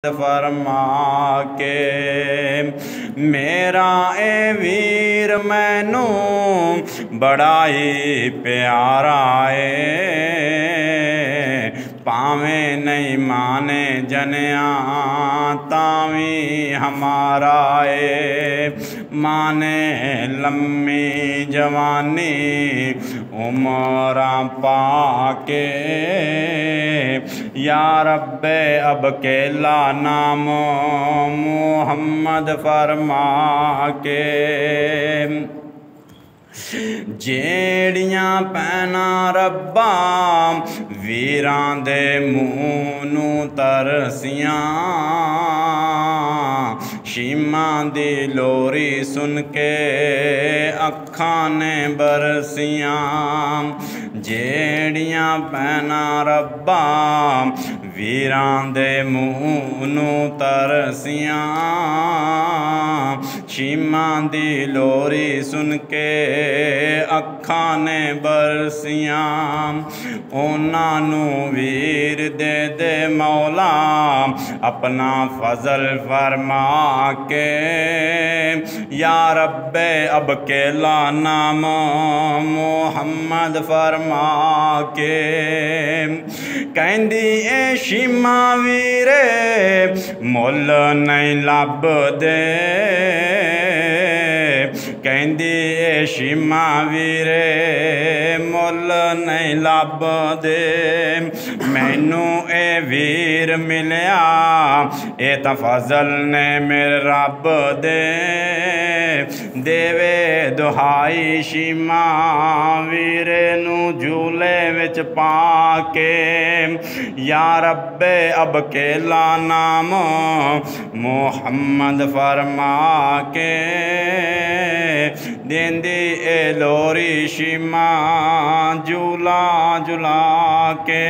फरमा के मेरा ए वीर मैनू बड़ा ही प्यारा है। पावें नहीं माने जनिया तावी हमारा है। माने लम्मी जवानी उमरा पाके या रब्बे अब केला नाम मुहम्मद फरमा के। जेड़ियां पैना रब्बा वीरां दे मूँह नूं तरसियां शीमा दी लोरी सुन के अखां ने बरसियां। जेड़ियां पैना रब्बा वीरां दे मूँह नूं तरसियां शीमा दी लोरी सुन के अखां ने बरसियां। उन्हां नूं वीर दे दे मौला अपना फजल फरमा के या रब्बे अब केला नाम मुहम्मद फरमा के। कहंदी ए शीमा वीरे मुल नहीं लभदे। कहंदी ए शीमा वीरे मुल नहीं लभदे। मैनू ए वीर मिलिया ए तां फजल ने मेरे रब दे। देवे दुहाई शीमा वीरे नू झूले विच पाके या रब्बे अब केला नाम मुहम्मद फरमा के। देंदी ए लोरी शीमा झूला झूला के।